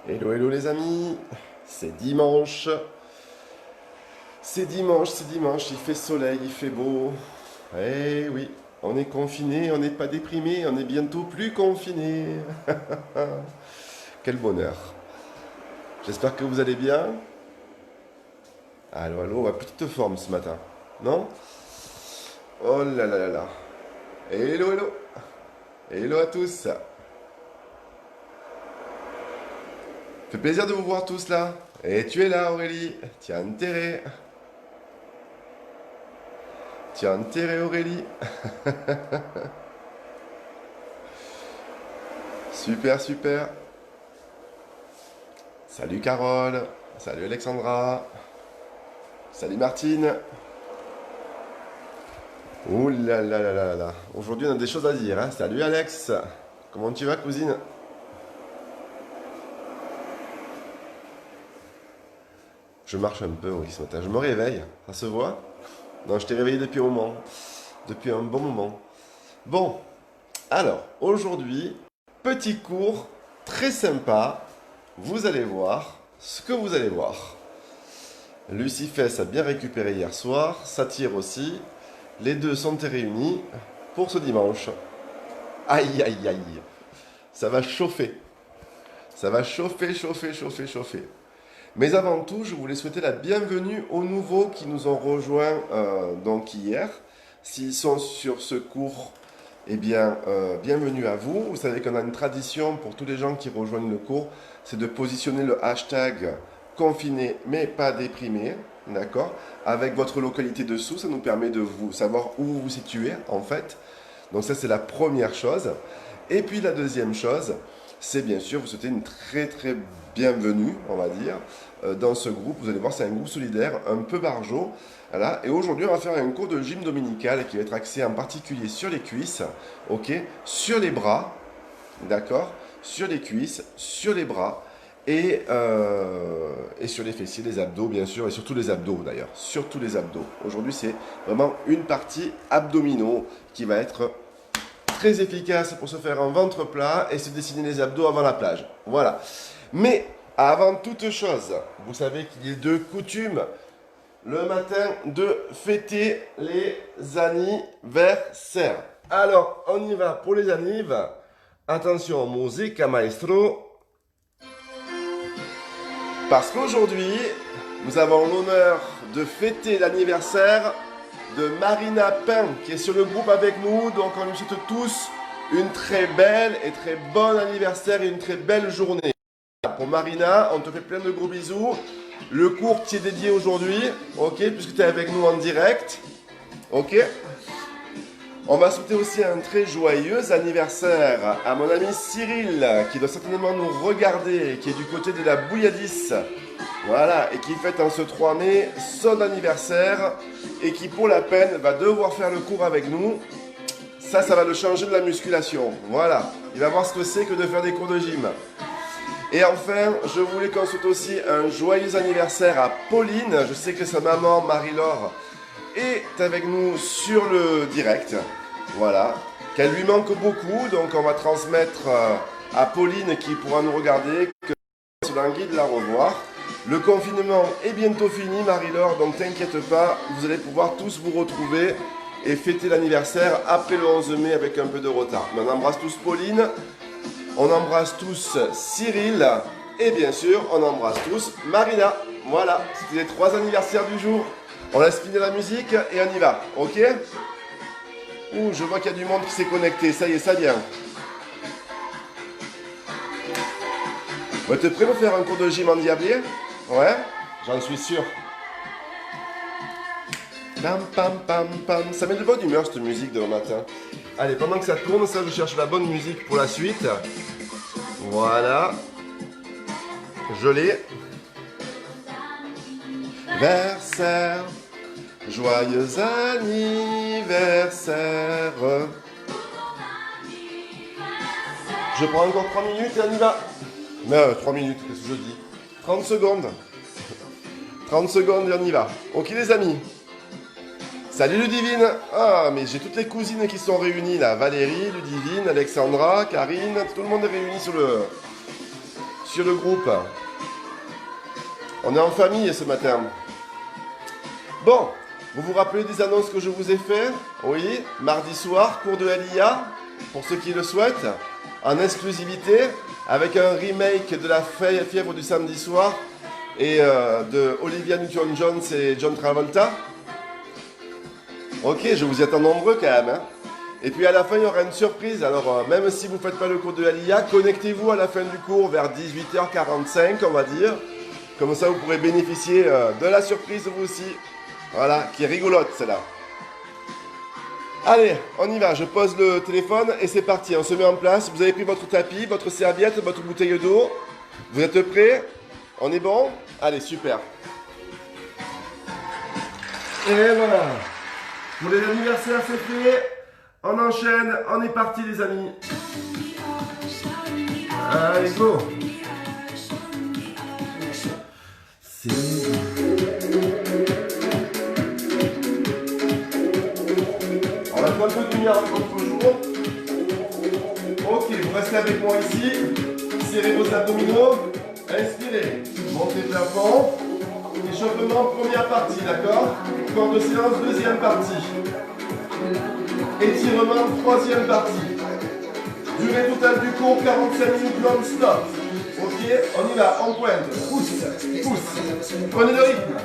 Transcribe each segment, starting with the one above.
Hello, hello les amis, c'est dimanche. C'est dimanche, il fait soleil, il fait beau. Eh oui, on est confiné, on n'est pas déprimé, on est bientôt plus confiné. Quel bonheur. J'espère que vous allez bien. Allô, allô, à petite forme ce matin, non? Oh là là là là. Hello, hello. Hello à tous. Fait plaisir de vous voir tous là. Et tu es là Aurélie, tu as intérêt. Tu as intérêt Aurélie. Super, super. Salut Carole. Salut Alexandra. Salut Martine. Ouh là là là là là. Aujourd'hui, on a des choses à dire, hein. Salut Alex. Comment tu vas, cousine? Je marche un peu, oui, ce matin. Je me réveille. Ça se voit? Non, je t'ai réveillé depuis un moment. Depuis un bon moment. Bon, alors, aujourd'hui, petit cours très sympa. Vous allez voir ce que vous allez voir. Lucifès a bien récupéré hier soir. Satire aussi. Les deux sont réunis pour ce dimanche. Aïe, aïe, aïe. Ça va chauffer. Ça va chauffer, chauffer, chauffer, chauffer. Mais avant tout, je voulais souhaiter la bienvenue aux nouveaux qui nous ont rejoints donc hier. S'ils sont sur ce cours, eh bien, bienvenue à vous. Vous savez qu'on a une tradition pour tous les gens qui rejoignent le cours, c'est de positionner le hashtag confiné mais pas déprimé, d'accord? Avec votre localité dessous, ça nous permet de vous savoir où vous vous situez en fait. Donc ça, c'est la première chose. Et puis la deuxième chose, c'est bien sûr vous souhaiter une très très bienvenue, on va dire, dans ce groupe. Vous allez voir, c'est un groupe solidaire, un peu barjot. Voilà. Et aujourd'hui, on va faire un cours de gym dominical qui va être axé en particulier sur les cuisses, ok, sur les bras, d'accord, sur les cuisses, sur les bras et sur les fessiers, les abdos bien sûr, et surtout les abdos d'ailleurs, surtout les abdos. Aujourd'hui, c'est vraiment une partie abdominaux qui va être très efficace pour se faire un ventre plat et se dessiner les abdos avant la plage. Voilà. Mais avant toute chose, vous savez qu'il est de coutume le matin de fêter les anniversaires. Alors, on y va pour les anniv. Attention, musica maestro. Parce qu'aujourd'hui, nous avons l'honneur de fêter l'anniversaire de Marina Pain qui est sur le groupe avec nous. Donc on lui souhaite tous une très belle et très bon anniversaire et une très belle journée. Pour Marina, on te fait plein de gros bisous. Le cours t'y est dédié aujourd'hui, ok, puisque tu es avec nous en direct. Ok. On va souhaiter aussi un très joyeux anniversaire à mon ami Cyril, qui doit certainement nous regarder, qui est du côté de la Bouilladis. Voilà, et qui fête en ce 3 mai son anniversaire et qui pour la peine va devoir faire le cours avec nous. Ça va le changer de la musculation. Voilà, il va voir ce que c'est que de faire des cours de gym. Et enfin, je voulais qu'on souhaite aussi un joyeux anniversaire à Pauline. Je sais que sa maman, Marie-Laure, est avec nous sur le direct. Voilà, qu'elle lui manque beaucoup, donc on va transmettre à Pauline qui pourra nous regarder, que se languit de la revoir. Le confinement est bientôt fini, Marie-Laure, donc t'inquiète pas, vous allez pouvoir tous vous retrouver et fêter l'anniversaire après le 11 mai avec un peu de retard. Mais on embrasse tous Pauline, on embrasse tous Cyril et bien sûr, on embrasse tous Marina. Voilà, c'était les 3 anniversaires du jour. On laisse finir la musique et on y va, ok? Ouh, je vois qu'il y a du monde qui s'est connecté, ça y est, ça vient. Ouais, t'es prêt pour faire un cours de gym endiablé? Ouais, j'en suis sûr. Pam pam pam pam. Ça met de bonne humeur cette musique de le matin. Allez, pendant que ça tourne, ça je cherche la bonne musique pour la suite. Voilà. Je l'ai. Anniversaire. Joyeux anniversaire. Je prends encore 3 minutes et on y va. Mais 3 minutes, qu'est-ce que je dis? 30 secondes. 30 secondes et on y va. Ok les amis. Salut Ludivine. Ah mais j'ai toutes les cousines qui sont réunies là. Valérie, Ludivine, Alexandra, Karine. Tout le monde est réuni sur le groupe. On est en famille ce matin. Bon, vous vous rappelez des annonces que je vous ai fait? Oui, mardi soir, cours de LIA, pour ceux qui le souhaitent, en exclusivité, avec un remake de la fièvre du samedi soir et de Olivia Newton-John et John Travolta. Ok, je vous y attends nombreux quand même. Hein. Et puis à la fin, il y aura une surprise. Alors, même si vous ne faites pas le cours de LIA, connectez-vous à la fin du cours vers 18h45, on va dire. Comme ça, vous pourrez bénéficier de la surprise vous aussi. Voilà, qui est rigolote celle-là. Allez, on y va. Je pose le téléphone et c'est parti. On se met en place. Vous avez pris votre tapis, votre serviette, votre bouteille d'eau. Vous êtes prêts? On est bon? Allez, super. Et voilà. Pour les anniversaires, c'est fait. On enchaîne. On est parti, les amis. Allez, go. On va faire un peu de lumière avec votre jour. Ok, vous restez avec moi ici. Serrez vos abdominaux. Inspirez. Montez le plafond. Échauffement, première partie, d'accord? Corps de séance, deuxième partie. Étirement, troisième partie. Durée totale du cours, 45 minutes non-stop. Ok, on y va, on pointe. Pousse, pousse. Prenez le rythme.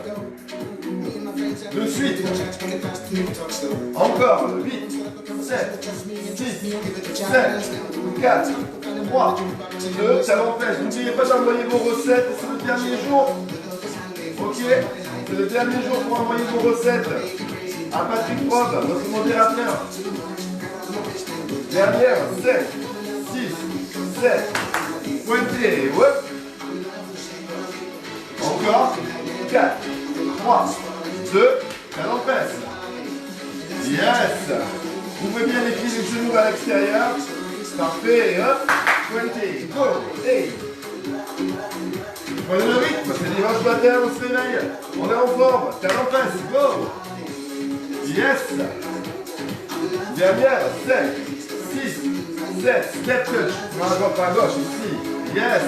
De suite. Encore. 8, 7, 6, 7, 4, 3, 2, talon fesse. N'oubliez pas d'envoyer vos recettes, c'est le dernier jour. Ok, c'est le dernier jour pour envoyer vos recettes à Patrick Probe, notre modérateur. Dernière, 7, 6, 7, pointez, hop. Encore, 4, 3, 2, talon fesse. Yes. Ouvrez bien les pieds et les genoux à l'extérieur. Parfait, et hop, pointez, go, hey. Prenez le rythme, c'est dimanche matin, on se réveille, on est en forme, talon fesse, go. Yes. Dernière, 7, 6, 7, step touch, par gauche, ici, yes,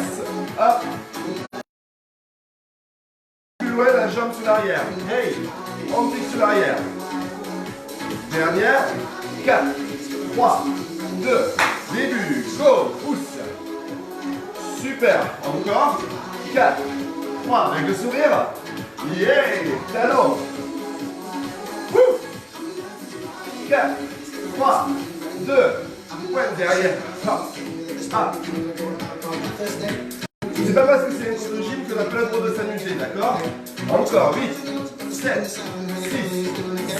hop. Plus loin, la jambe sur l'arrière, hey, on pique sur l'arrière. Dernière, 4, 3, 2, début, go, pousse. Super, encore, 4, 3, avec le sourire, yeah, talon. 4, 3, 2, pointe derrière, hop, hop. C'est pas parce que c'est un cours de gym qu'on a plein de droit de s'amuser, d'accord? Encore, 8, 7, 6,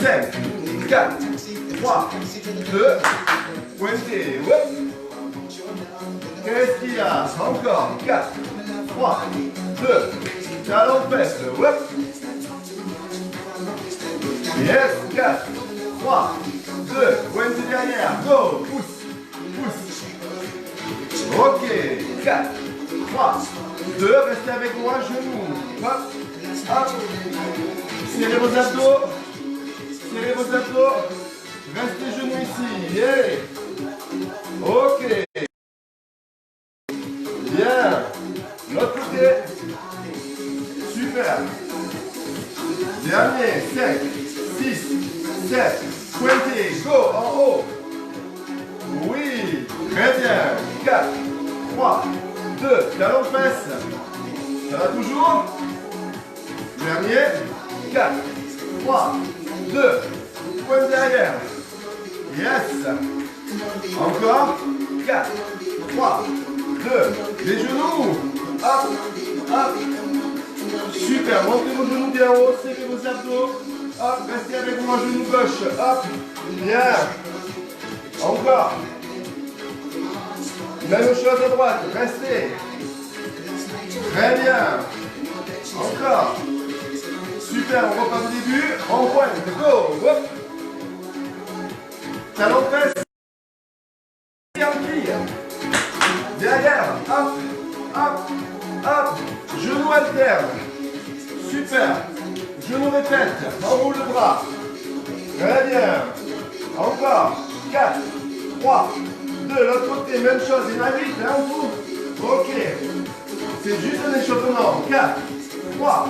5, 4, 3, 2, pointez, hop. Qu'est-ce qu'il y a? Encore, 4, 3, 2, talon fesse, hop. Yes, 4, 3, 2, pointez derrière, go, pousse, pousse. Ok, 4, 3, 2, restez avec moi, genoux, hop, hop. Serrez vos abdos, serrez vos abdos, restez genoux ici, yeah. Ok. Bien. L'autre côté. Super. Dernier, 5, 6, 7, pointez, go, en haut. Oui, très bien. 4, 3, 2, talon fesse. Ça va toujours? Dernier, 4, 3, 2, pointe derrière. Yes. Encore, 4, 3, 2, les genoux. Hop, hop. Super, montez vos genoux bien haut, serrez vos abdos. Hop, restez avec moi, genou gauche. Hop, bien. Encore. Même chose à droite, restez. Très bien. Encore. Super, on repart au début. On pointe, go. Hop. Talon fesse. Derrière, hop, hop, hop. Genou alterne. Super. Genou répète. Enroule le bras. Très bien. Encore. 4, 3, 2. L'autre côté, même chose. Il y en a 8, hein, en tout. Ok. C'est juste un échauffement. 4, 3,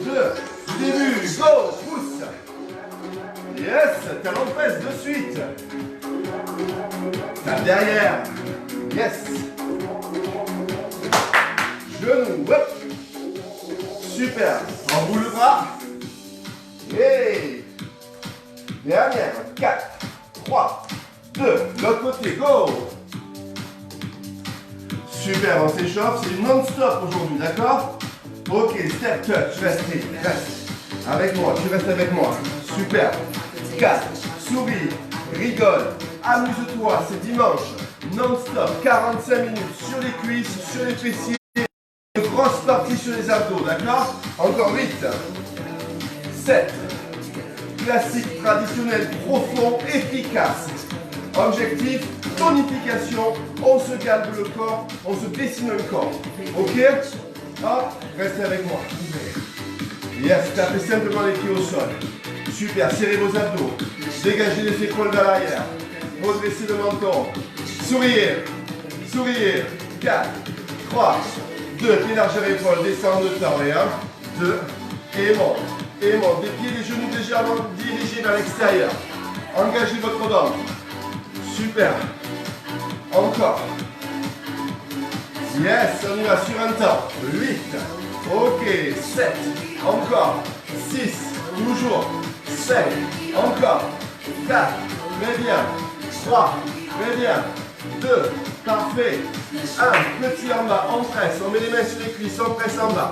2, début, go, pousse. Yes, talon de presse de suite. Tape derrière. Yes. Genou, hop. Super. Enroule le bras. Et dernière. 4, 3, 2. L'autre côté, go. Super, on s'échauffe. C'est non-stop aujourd'hui, d'accord? Ok, step touch. Reste. Avec moi, tu restes avec moi. Super. 4. Souris. Rigole. Amuse-toi. C'est dimanche. Non-stop. 45 minutes sur les cuisses, sur les fessiers. Une grosse partie sur les abdos, d'accord? Encore 8. 7. Classique, traditionnel, profond, efficace. Objectif, tonification. On se calme le corps, on se dessine le corps. Ok? Hop, restez avec moi. Yes, tapez simplement les pieds au sol. Super, serrez vos abdos. Dégagez les épaules vers l'arrière. Redressez le menton. Souriez. 4, 3, 2. Élargir l'épaule, descendre de temps. Et 1, 2, et monte. Et monte. Des pieds, des genoux légèrement dirigés vers l'extérieur. Engagez votre ventre. Super. Encore. Yes, on y va sur un temps. 8. Ok, 7. Encore. 6. Toujours. 5. Encore. 4. Très bien. 3. Très bien. 2. Parfait. 1. Petit en bas. On presse. On met les mains sur les cuisses. On presse en bas.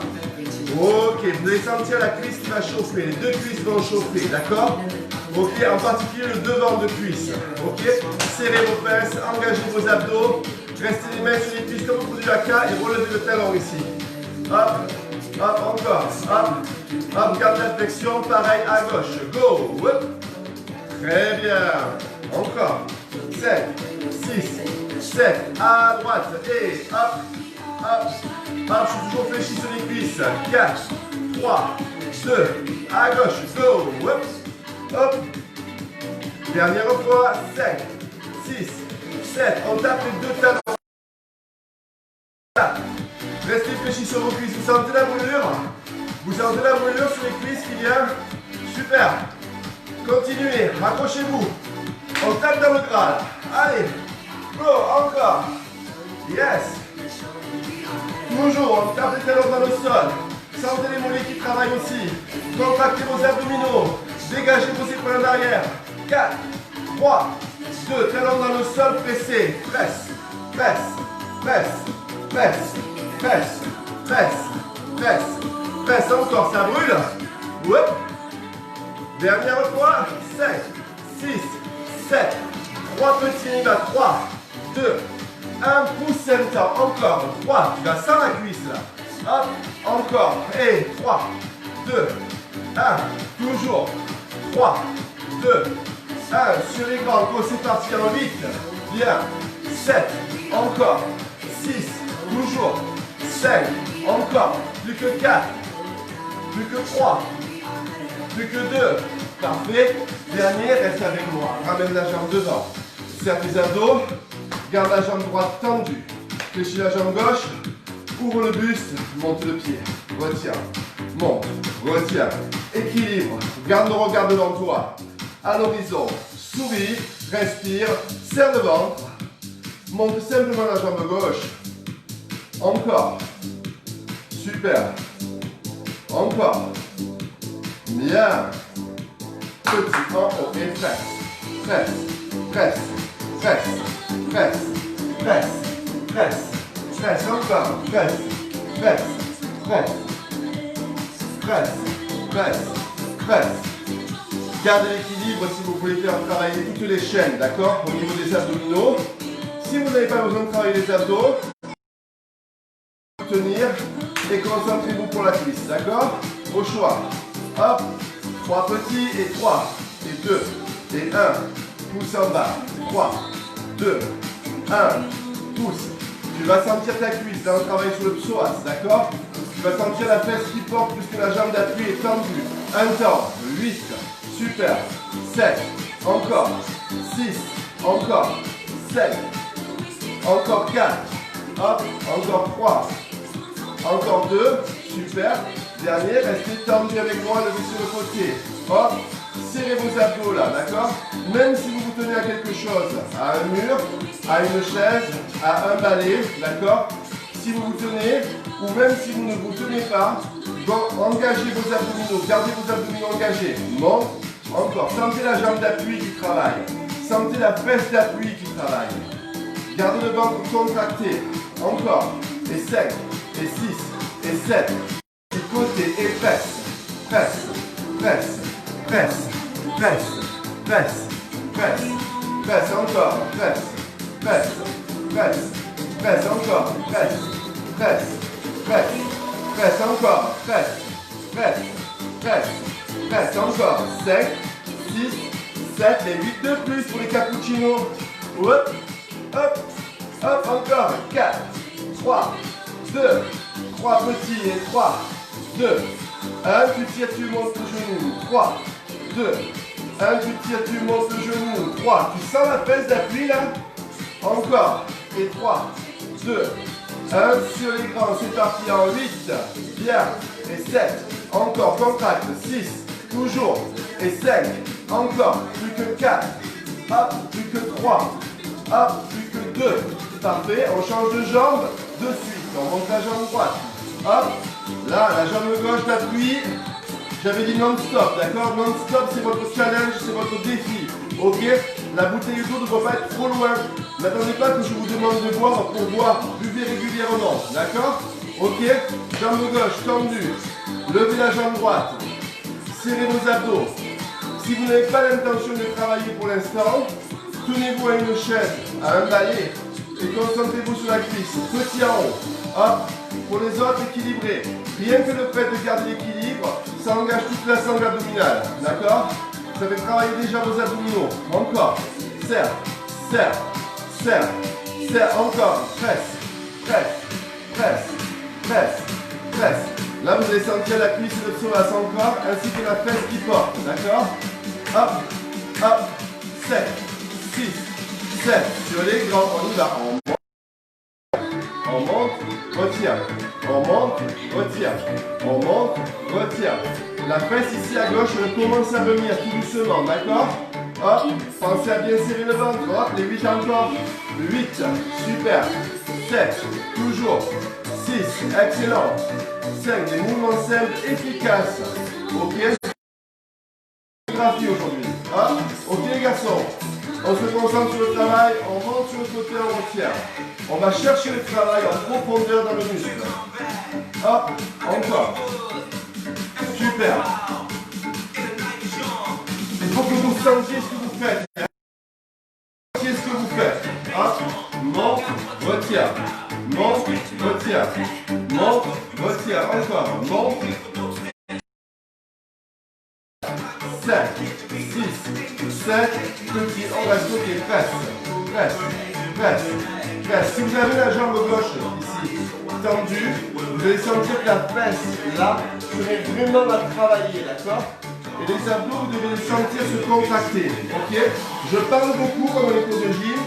Ok. Vous allez sentir la cuisse qui va chauffer. Les deux cuisses vont chauffer. D'accord? Ok. En particulier le devant de cuisse. Ok. Serrez vos fesses. Engagez vos abdos. Restez les mains sur les cuisses comme au bout du haka et relevez le talon ici. Hop. Hop. Encore. Hop. Hop. Garde la flexion. Pareil à gauche. Go. Hop. Très bien. Encore. 7, 6, 7. À droite. Et hop. Hop. Hop. Je suis toujours fléchi sur les cuisses. 4, 3, 2. À gauche. Go. Hop. Hop. Dernière fois. 5, 6, 7. On tape les deux talons. Restez fléchis sur vos cuisses. Vous sentez la brûlure? Vous sentez la brûlure sur les cuisses qui vient? Super. Continuez. Accrochez-vous. On tape dans le gras. Allez. Go. Encore. Yes. Toujours. On tape les talons dans le sol. Sentez les mollets qui travaillent aussi. Contractez vos abdominaux. Dégagez vos épaules en arrière. 4, 3, 2. Talons dans le sol. Pressez. Presse. Presse. Presse. Presse. Presse. Presse. Presse. Presse. Encore. Ça brûle. Hop. Dernière fois. 5, 6, 7. 3 petits. On y va. 3, 2, 1. Pousse un temps. Encore. 3. Tu vas sans la cuisse là. Hop. Encore. Et 3, 2, 1. Toujours. 3, 2, 1. Sur les grands. Go. C'est parti en 8. Bien. 7. Encore. 6. Toujours. 5. Encore. Plus que 4. Plus que 3. Plus que 2. Parfait. Dernier, reste avec moi. Ramène la jambe devant. Serre les abdos. Garde la jambe droite tendue. Fléchis la jambe gauche. Ouvre le buste. Monte le pied. Retiens. Monte. Retiens. Équilibre. Garde le regard devant toi. À l'horizon. Souris. Respire. Serre le ventre. Monte simplement la jambe gauche. Encore. Super. Encore. Bien. Petit en haut et presse. Presse. Presse. Presse. Presse. Presse. Presse. Presse. Encore. Presse. Presse. Presse. Presse. Presse. Presse. Gardez l'équilibre si vous voulez faire travailler toutes les chaînes, d'accord? Au niveau des abdominaux. Si vous n'avez pas besoin de travailler les abdos, tenir et concentrez-vous pour la cuisse, d'accord? Au choix. Hop. 3 petits et 3 et 2 et 1. Pousse en bas. 3, 2, 1. Pousse. Tu vas sentir ta cuisse dans le travail sur le psoas, d'accord? Tu vas sentir la fesse qui porte puisque la jambe d'appui est tendue. Un temps. 8. Super. 7. Encore. 6. Encore. 7. Encore 4. Hop. Encore 3. Encore 2. Super. Dernier, restez tendu avec moi, levez sur le côté. Hop. Serrez vos abdos là, d'accord? Même si vous vous tenez à quelque chose, à un mur, à une chaise, à un balai, d'accord? Si vous vous tenez, ou même si vous ne vous tenez pas, engagez vos abdominaux, gardez vos abdominaux engagés. Monte, encore. Sentez la jambe d'appui qui travaille. Sentez la fesse d'appui qui travaille. Gardez le ventre contracté. Encore. Et 5, et 6, et 7. Du côté, et presse. Presse, presse, presse, presse, presse, presse, presse, encore. Presse, presse, presse, presse, encore. Presse, presse, presse, presse, encore. Presse, presse, presse, presse, encore. 5, 6, 7 et 8 de plus pour les cappuccinos. Hop, hop, hop, encore. 4, 3, 2, 3 petits et 3, 2, 1, tu tires, tu montes le genou. 3, 2, 1, tu tires, tu montes le genou. 3, tu sens la fesse d'appui là? Encore. Et 3, 2, 1 sur les grands, c'est parti en 8, bien. Et 7, encore, contracte. 6, toujours. Et 5, encore, plus que 4, hop, plus que 3, hop, plus que 2. Parfait, on change de jambe de suite. On monte la jambe droite. Hop, là, la jambe gauche d'appuie. J'avais dit non-stop, d'accord? Non-stop, c'est votre challenge, c'est votre défi. Ok? La bouteille d'eau ne doit pas être trop loin. N'attendez pas que je vous demande de boire pour boire. Buvez régulièrement, d'accord? Ok? Jambe gauche tendue. Levez la jambe droite. Serrez vos abdos. Si vous n'avez pas l'intention de travailler pour l'instant, tenez-vous à une chaise, à un balai et concentrez-vous sur la cuisse. Petit en haut. Hop. Pour les autres, équilibrés. Rien que le fait de garder l'équilibre, ça engage toute la sangle abdominale. D'accord? Ça fait travailler déjà vos abdominaux. Encore. Serre, serre, serre, serre. Encore. Presse, presse, presse, presse, presse. Là, vous allez sentir la cuisse de psoas encore, ainsi que la fesse qui porte. D'accord? Hop, hop. 7, 6, 7. Sur les grands, on y va. On monte, retire. On monte, retire. On monte, retire. La fesse ici à gauche, elle commence à venir tout doucement, d'accord? Hop, pensez à bien serrer le ventre. Hop, les 8 encore. 8, super. 7, toujours. 6, excellent. 5, des mouvements simples, efficaces. Ok? Aujourd'hui. Hop, ok les garçons. On se concentre sur le travail, on monte sur le côté, on retient. On va chercher le travail en profondeur dans le muscle. Hop, encore. Super. Il faut que vous sentiez ce que vous faites. Sentiez ce que vous faites. Hop, monte, retire. Monte, retire. Monte, retire. Encore. Monte. 7, 6, 7, petit, on reste côté, presse, presse, presse, presse. Si vous avez la jambe gauche ici tendue, vous allez sentir que la fesse là serait vraiment à travailler, d'accord? Et les abdos, vous devez les sentir se contracter, ok? Je parle beaucoup comme les cours de gym,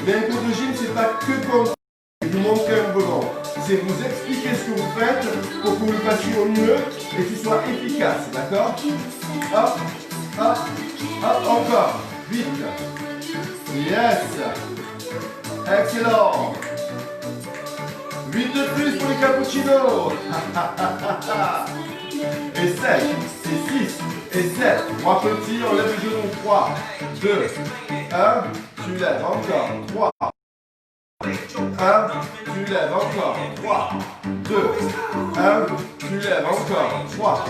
mais un cours de gym, c'est pas que contracter et vous montrer un mouvement. C'est vous expliquer ce que vous faites pour que vous le fassiez au mieux et que ce soit efficace, d'accord? Hop, hop, hop, encore. Vite. Yes. Excellent. 8 de plus pour les cappuccinos. Et 7, et 6, et 7. 3 petits, on lève le genou. 3, 2, 1. Tu lèves encore. 3. 1, tu lèves encore. 3, 2, 1, tu lèves encore. 3,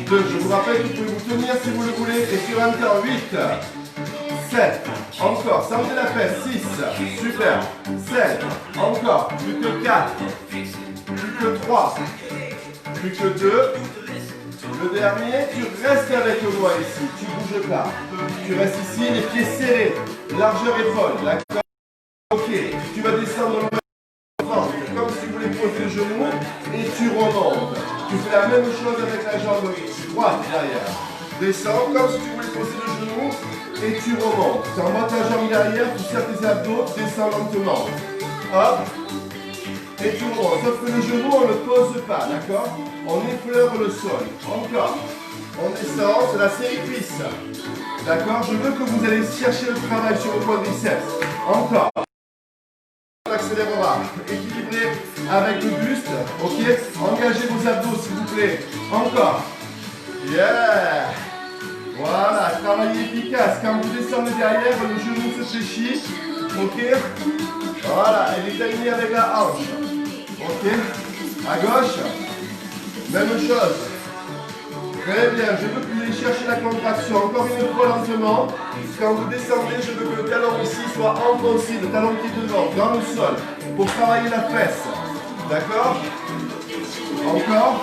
2, je vous rappelle que vous pouvez vous tenir si vous le voulez. Et sur un temps, 8, 7, encore, sentez la fesse. 6, super. 7, encore, plus que 4, plus que 3, plus que 2. Le dernier, tu restes avec moi ici, tu bouges pas. Tu restes ici, les pieds serrés, largeur épaule, d'accord? Ok, tu vas descendre le ventre, comme si tu voulais poser le genou, et tu remontes. Tu fais la même chose avec la jambe droite derrière. Descends, comme si tu voulais poser le genou, et tu remontes. Tu remontes ta jambe derrière, tu serres tes abdos, descends lentement. Hop, Et tout le monde. Sauf que le genou, on ne le pose pas, d'accord? On effleure le sol. Encore. On descend, c'est la série cuisse. D'accord? Je veux que vous allez chercher le travail sur le quadriceps. Encore. On accélérera. Équilibré avec le buste. Ok? Engagez vos abdos, s'il vous plaît. Encore. Yeah! Voilà, travail efficace. Quand vous descendez derrière, le genou se fléchit. Ok? Voilà, elle est alignée avec la hanche. Ok? À gauche. Même chose. Très bien, je veux que vous ayez chercher la contraction. Encore une fois lentement. Quand vous descendez, je veux que le talon ici soit enfoncé, le talon qui est devant, dans le sol, pour travailler la fesse. D'accord? Encore.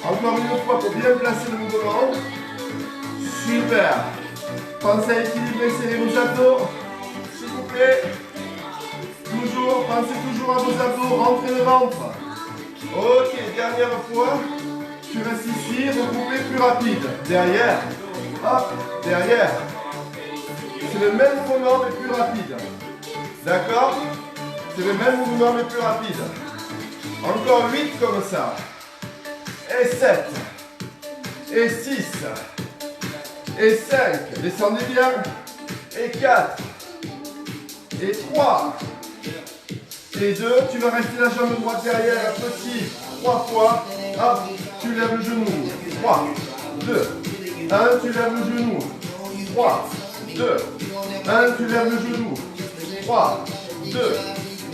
Encore une fois pour bien placer le mouvement. Super. Pensez à équilibrer, serrer vos abdos. S'il vous plaît. Toujours, pensez toujours à vos abdos, rentrez le ventre. Ok, dernière fois. Tu restes ici, regroupez plus rapide. Derrière. Hop, derrière. C'est le même mouvement mais plus rapide. D'accord? C'est le même mouvement mais plus rapide. Encore 8 comme ça. Et 7. Et 6. Et 5. Descendez bien. Et 4. Et 3. Et 2. Tu vas rester la jambe droite derrière. Petit. 3 fois. Hop. Tu lèves le genou. 3. 2. 1. Tu lèves le genou. 3. 2. 1. Tu lèves le genou. 3. 2.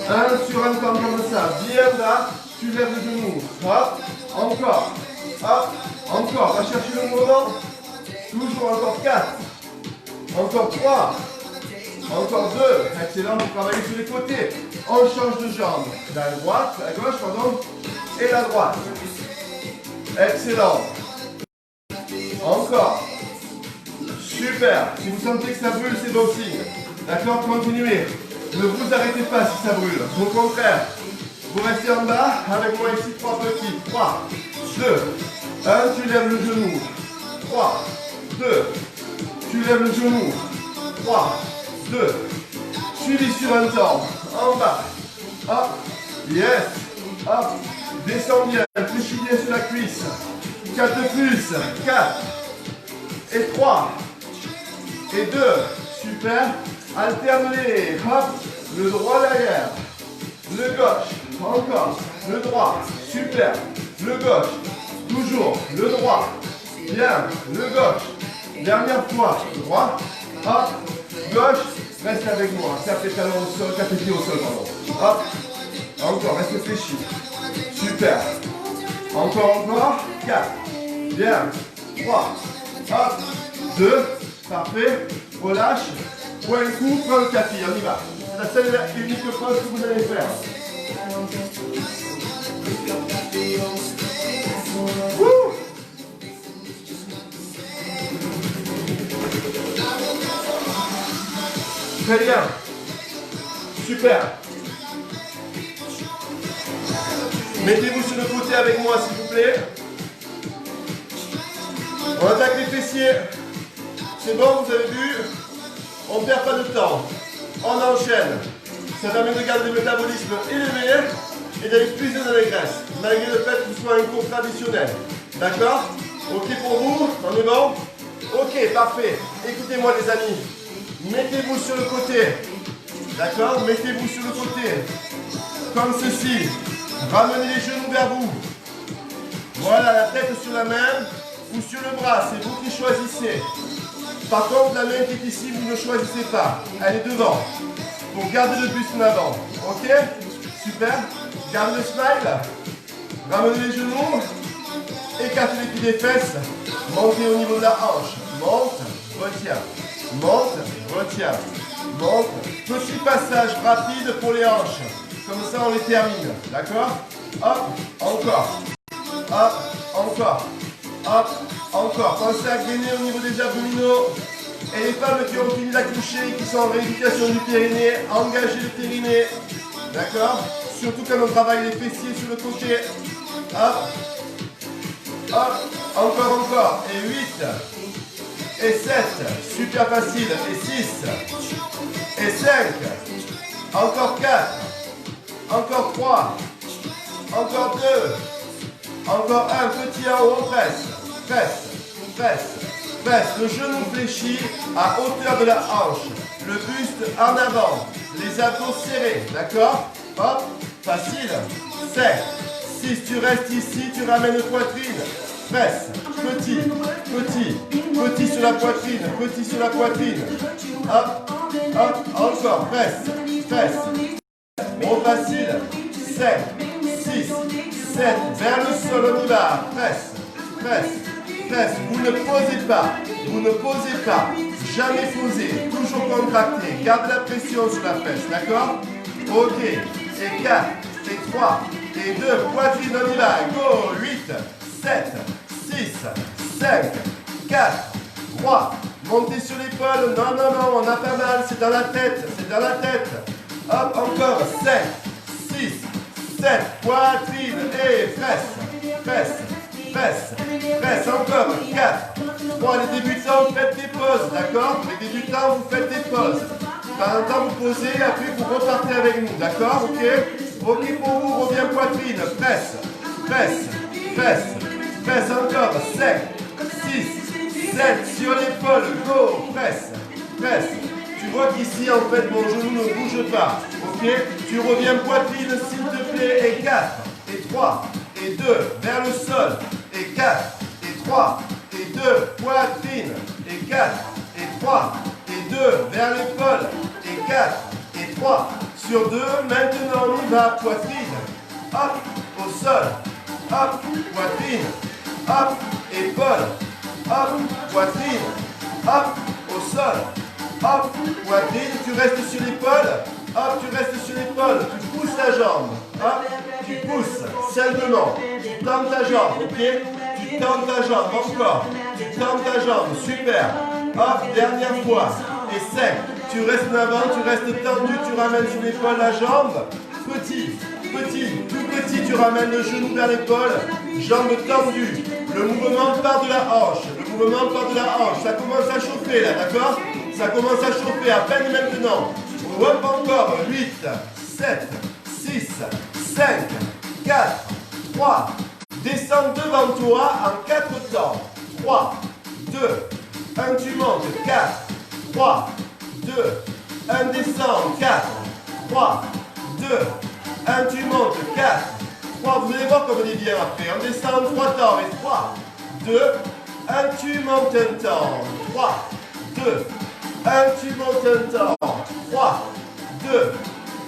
1. Sur un temps comme ça. Bien là. Tu lèves le genou. Hop. Encore. Hop. Encore. Va chercher le mouvement. Toujours encore 4. Encore 3. Encore 2. Excellent. Vous travaillez sur les côtés. On change de jambe. La droite, la gauche, pardon. Et la droite. Excellent. Encore. Super. Si vous sentez que ça brûle, c'est bon signe. D'accord? Continuez. Ne vous arrêtez pas si ça brûle. Au contraire. Vous restez en bas. Avec moi ici, 3 petits. 3, 2, 1. Tu lèves le genou. 3, 2. Tu lèves le genou. 3, 2. Suivi sur un temps. En bas. Hop. Yes. Hop. Descends bien. Fléchis bien sur la cuisse. 4 de plus. 4. Et 3. Et 2. Super. Alternez. Hop. Le droit derrière. Le gauche. Encore. Le droit. Super. Le gauche. Toujours. Le droit. Bien. Le gauche. Dernière fois. Droit. Hop. Gauche. Reste avec moi. Tape les talons au sol. Tape les pieds au sol. Pardon. Hop. Encore. Reste fléchi. Super. Encore. 4. Bien. 3. Hop. 2. Parfait. Relâche. Point coup. Prends le tapis. On y va. C'est la seule et unique pause que vous allez faire. Wouh. Très bien. Super. Mettez-vous sur le côté avec moi, s'il vous plaît. On attaque les fessiers. C'est bon, vous avez vu? On ne perd pas de temps. On enchaîne. Ça permet de garder le métabolisme élevé et d'aller puiser dans les graisses, malgré le fait que ce soit un cours traditionnel. D'accord? Ok pour vous? On est bon? Ok, parfait. Écoutez-moi les amis. Mettez-vous sur le côté. D'accord? Mettez-vous sur le côté. Comme ceci. Ramenez les genoux vers vous. Voilà, la tête sur la main ou sur le bras. C'est vous qui choisissez. Par contre, la main qui est ici, vous ne choisissez pas. Elle est devant. Pour garder le buste en avant. Ok? Super. Gardez le smile. Ramenez les genoux. Écartez les pieds des fesses. Montez au niveau de la hanche. Monte, retiens. Monte, retiens. Monte. Petit passage rapide pour les hanches. Comme ça, on les termine. D'accord? Hop, encore. Hop, encore. Hop, encore. Pensez à gainer au niveau des abdominaux. Et les femmes qui ont fini d'accoucher et qui sont en rééducation du périnée, engagez le périnée. D'accord? Surtout quand on travaille les fessiers sur le côté. Hop. Hop. Encore. Et 8. Et 7. Super facile. Et 6. Et 5. Encore 4. Encore 3. Encore 2. Encore un. Petit en haut. Presse. Presse. Presse. Presse. Le genou fléchi à hauteur de la hanche. Le buste en avant. Les abdos serrés. D'accord? Hop. Facile. 7. 6. Tu restes ici. Tu ramènes la poitrine. Presse. Petit. Petit. Petit sur la poitrine. Petit sur la poitrine. Hop. Hop. Encore. Presse. Presse. Bon, facile. 7. 6. 7. Vers le sol. On y va. Presse. Presse. Presse. Vous ne posez pas. Vous ne posez pas. Jamais posé. Toujours contracté. Garde la pression sur la fesse. D'accord? Ok. Et 4. Et 3. Et 2. Poitrine. On y va. Go. 8. 7. 6. 5. 4. 3. Montez sur l'épaule. Non, non, non. On a pas mal. C'est dans la tête. C'est dans la tête. Hop. Encore. 7. 6. 7. Poitrine. Et presse. Presse. Presse, presse, encore, 4. Bon, les débutants, vous faites des pauses, d'accord? Les débutants, vous faites des pauses. De temps en temps, vous posez, après vous repartez avec nous, d'accord? Ok? Ok pour vous, revient poitrine, presse, presse, presse, presse, encore, 5, 6, 7, sur l'épaule, go, presse, presse. Tu vois qu'ici, en fait, mon genou ne bouge pas, ok? Tu reviens poitrine, s'il te plaît, et 4, et 3, et 2, vers le sol. Et 4, et 3, et 2, poitrine, et 4, et 3, et 2, vers l'épaule, et 4, et 3, sur 2, maintenant on y va, poitrine, hop, au sol, hop, poitrine, hop, épaule, hop, poitrine, hop, au sol, hop, poitrine, tu restes sur l'épaule, hop, tu restes sur l'épaule, tu pousses la jambe, hop, tu pousses, simplement, tu tends ta jambe, ok? Tu tends ta jambe, encore, tu tends ta jambe, super, hop, dernière fois, et 5, tu restes en avant, tu restes tendu, tu ramènes sur l'épaule la jambe, petit, petit, tout petit, tu ramènes le genou vers l'épaule, jambe tendue, le mouvement part de la hanche, le mouvement part de la hanche, ça commence à chauffer là, d'accord? Ça commence à chauffer, à peine maintenant, hop, encore, 8, 7, 6, 5, 4, 3, descends devant toi en 4 temps. 3, 2, 1, tu montes. 4, 3, 2, 1, descends. 4, 3, 2, 1, tu montes. 4, 3, vous allez voir comme on est bien après. On descend 3 temps. Et 3, 2, 1, tu montes un temps. 3, 2, 1, tu montes un temps. 3, 2,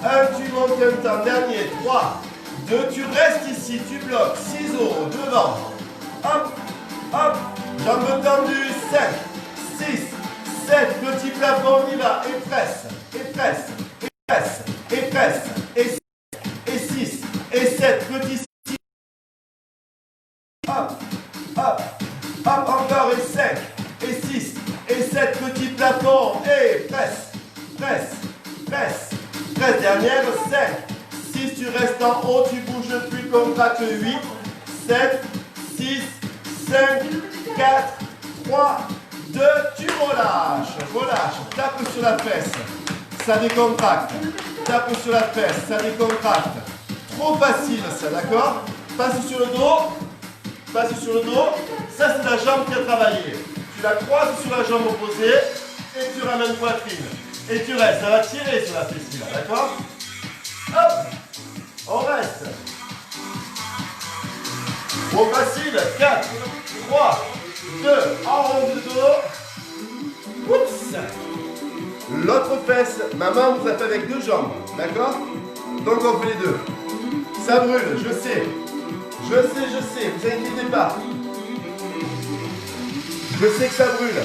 1, tu montes un temps. Dernier. 3, 2, tu restes ici, tu bloques, ciseaux, devant, hop, hop, jambes tendues, 5, 6, 7, petit plafond, on y va, et presse, et presse, et presse, et presse, et 5, et 6, et 7, petit 6, hop, hop, hop, encore, et 5, et 6, et 7, petit plafond, et presse, presse, presse, presse, dernière, 5, 6, tu restes en haut, tu bouges plus, contracte 8, 7, 6, 5, 4, 3, 2, tu relâches, relâche, tape sur la fesse, ça décontracte, tape sur la fesse, ça décontracte, trop facile ça, d'accord? Passe sur le dos, ça c'est la jambe qui a travaillé, tu la croises sur la jambe opposée, et tu ramènes poitrine, et tu restes, ça va tirer sur la fessier là, d'accord? Hop, on reste. Bon, facile. 4, 3, 2, en rond de dos. Oups. L'autre fesse, maman, vous êtes avec 2 jambes. D'accord? Donc on fait les 2. Ça brûle, je sais. Je sais, vous inquiétez pas. Je sais que ça brûle.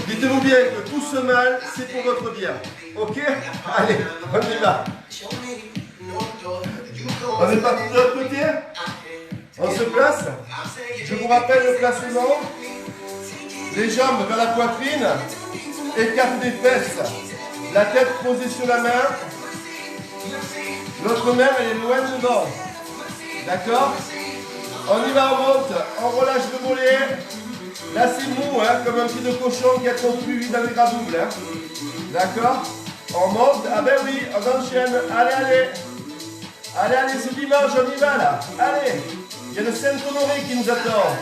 Dites-vous bien que tout ce mal, c'est pour votre bien. Ok? Allez, on y va. On est parti de l'autre côté? On se place? Je vous rappelle le placement. Les jambes vers la poitrine. Écarte des fesses. La tête posée sur la main. Notre main, elle est loin devant. D'accord? On y va, on monte. On relâche le mollet. Là, c'est mou, hein, comme un pied de cochon qui a trop plus vite dans les gras doubles. Hein. D'accord? On monte. Ah ben oui, on enchaîne. Allez, allez. Allez, allez, ce dimanche, on y va là. Allez, il y a le Saint-Honoré qui nous attend.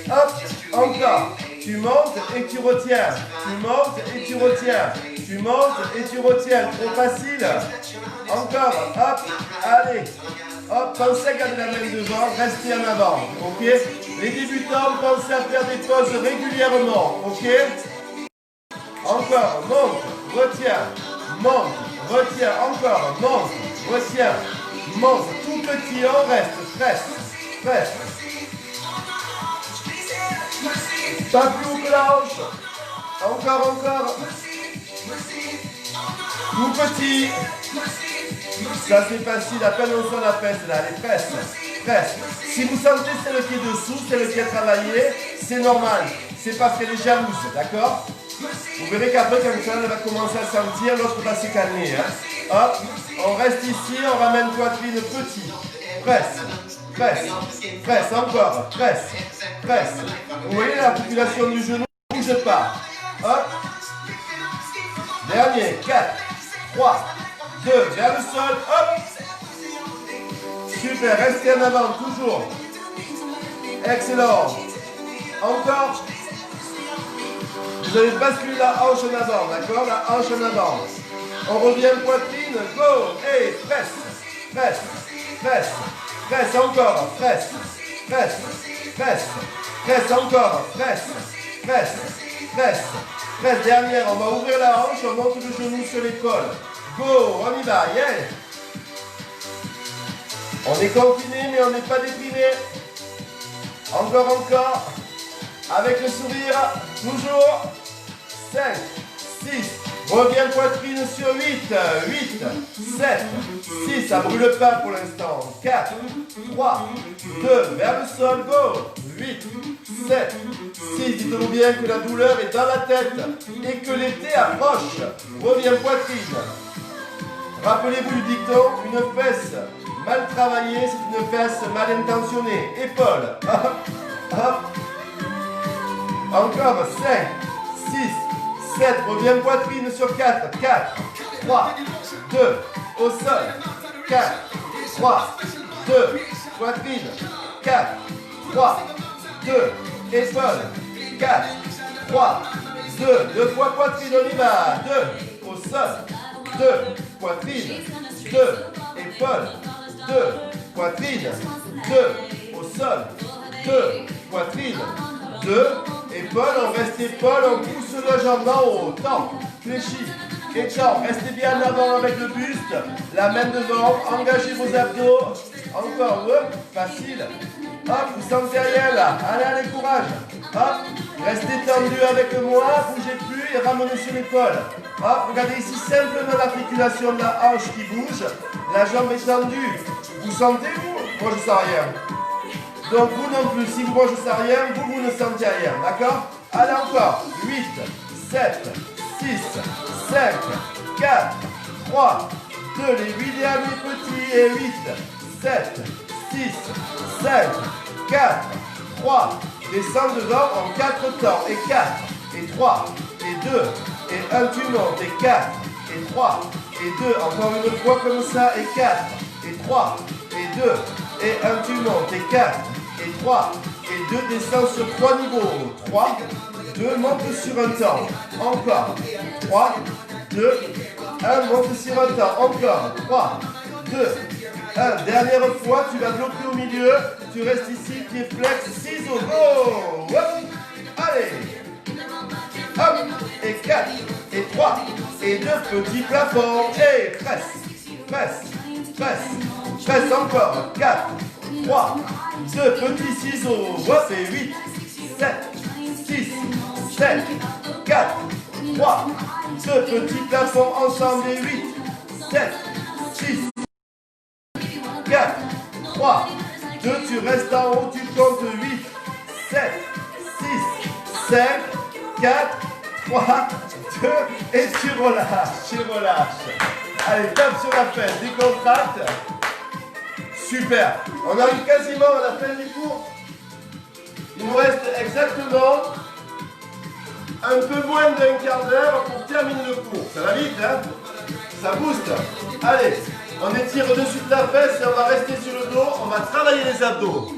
Hop, encore. Tu montes et tu retiens. Tu montes et tu retiens. Tu montes et tu retiens. Trop facile. Encore. Hop, allez. Hop, pensez à garder la main devant. Restez en avant. Ok? Les débutants, pensez à faire des pauses régulièrement. Ok? Encore. Monte, retiens. Monte, retiens. Encore. Monte, retiens. Monte. Tout petit, on reste. Presse. Presse. Pas plus haut que la hanche. Encore, encore. Tout petit. Ça c'est facile, à peine on sent la peste là. Allez, presse, presse. Si vous sentez celle qui est dessous, celle qui est travaillée, c'est normal. C'est parce qu'elle est jalouse, d'accord? Vous verrez qu'après, comme ça, elle va commencer à sentir, l'autre va se calmer. Hein. Hop, on reste ici, on ramène poitrine petit. Presse, presse, presse, encore, presse, presse. Vous voyez l'articulation du genou, ne bouge pas. Hop. Dernier, 4, 3, 2, vers le sol, hop. Super, restez en avant, toujours. Excellent. Encore. Vous allez basculer la hanche en avant, d'accord? La hanche en avant. On revient poitrine, go, et presse, presse, presse, presse, encore, presse, presse, presse, presse, encore, presse, presse, presse, presse, dernière, on va ouvrir la hanche, on monte le genou sur l'épaule. Go, on y va, yeah. On est confiné, mais on n'est pas déprimé. Encore, encore. Avec le sourire, toujours. 5, 6, reviens poitrine sur 8, 8, 7, 6, ça brûle pas pour l'instant. 4, 3, 2, vers le sol, go. 8, 7, 6, dites-vous bien que la douleur est dans la tête et que l'été approche. Reviens poitrine. Rappelez-vous le dicton, une fesse mal travaillée, c'est une fesse mal intentionnée. Épaule. Hop, hop. Encore 5, 6, 7, reviens poitrine sur 4, 4, 3, 2, au sol, 4, 3, 2, poitrine, 4, 3, 2, épaule, 4, 3, 2, 2 fois poitrine, on y va, 2, au sol, 2, poitrine, 2, épaule, 2, poitrine, 2, au sol, 2, poitrine, 2, épaule, on reste épaule, on pousse la jambe en haut, temps, fléchis, étend, restez bien en avant avec le buste, la main devant, engagez vos abdos, encore, hop, facile, hop, vous sentez rien là, allez, allez, courage, hop, restez tendu avec moi, bougez plus et ramenez sur l'épaule, hop, regardez ici simplement l'articulation de la hanche qui bouge, la jambe est tendue, vous sentez vous? Moi je sens rien. Donc vous non plus, si moi je ne sens rien, vous ne sentez rien, d'accord? Allez encore, 8, 7, 6, 5, 4, 3, 2, les 8 derniers petits, et 8, 7, 6, 5, 4, 3, descends devant en 4 temps, et 4, et 3, et 2, et 1 tu montes, et 4, et 3, et 2, encore une fois comme ça, et 4, et 3, et 2, et 1 tu montes, et 4, et 3, et 2 descend sur 3 niveaux. 3, 2, monte sur un temps. Encore. 3, 2, 1, monte sur un temps. Encore. 3, 2, 1. Dernière fois, tu vas bloquer au milieu. Tu restes ici, pied flex, ciseaux. Go! Hop. Allez. Hop. Et 4, et 3, et 2 petits plafonds. Et presse, presse, presse, presse encore. 4, 3, 2 petits ciseaux, hop, et 8, 7, 6, 7, 4, 3, 2 petits plafonds ensemble, et 8, 7, 6, 4, 3, 2, tu restes en haut, tu comptes 8, 7, 6, 5, 4, 3, 2, et tu relâches, Allez, tape sur la fesse, décontracte. Super. On arrive quasiment à la fin du cours. Il nous reste exactement un peu moins d'un quart d'heure pour terminer le cours. Ça va vite, hein? Ça booste. Allez, On étire au-dessus de la fesse et on va rester sur le dos. On va travailler les abdos.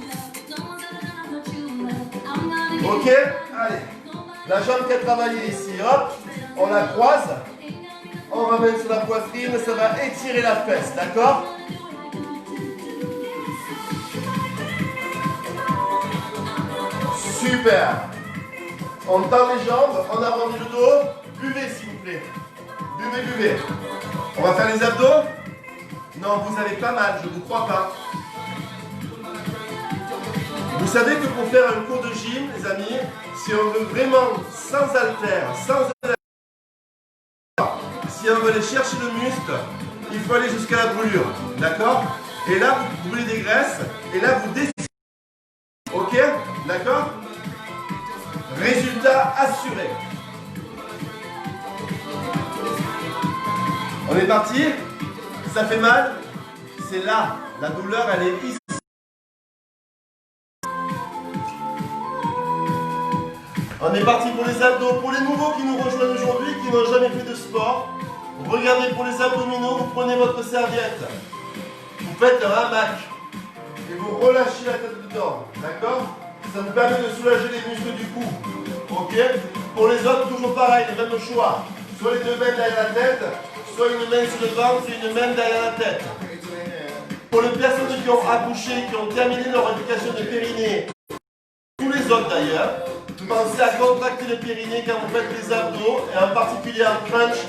Ok? Allez. La jambe qui a travaillé ici, hop. On la croise. On ramène sur la poitrine. Ça va étirer la fesse, d'accord? Super. On tend les jambes. On arrondit le dos. Buvez, s'il vous plaît. Buvez, buvez. On va faire les abdos? Non, vous avez pas mal, je ne vous crois pas. Vous savez que pour faire un cours de gym, les amis, si on veut vraiment sans haltères, si on veut aller chercher le muscle, il faut aller jusqu'à la brûlure. D'accord? Et là, vous brûlez des graisses. Et là, vous descendez. Ok? D'accord? Résultat assuré. On est parti? Ça fait mal? C'est là. La douleur, elle est ici. On est parti pour les abdos. Pour les nouveaux qui nous rejoignent aujourd'hui, qui n'ont jamais fait de sport, regardez pour les abdominaux, vous prenez votre serviette. Vous faites un hamac. Et vous relâchez la tête dedans. D'accord? Ça vous permet de soulager les muscles du cou. Ok? Pour les autres, toujours pareil, les mêmes choix. Soit les deux mains derrière la tête, soit une main sur le ventre et une main derrière la tête. Pour les personnes qui ont accouché, qui ont terminé leur éducation de périnée, tous les autres d'ailleurs, pensez à contracter le périnée quand vous faites les abdos, et en particulier en crunch,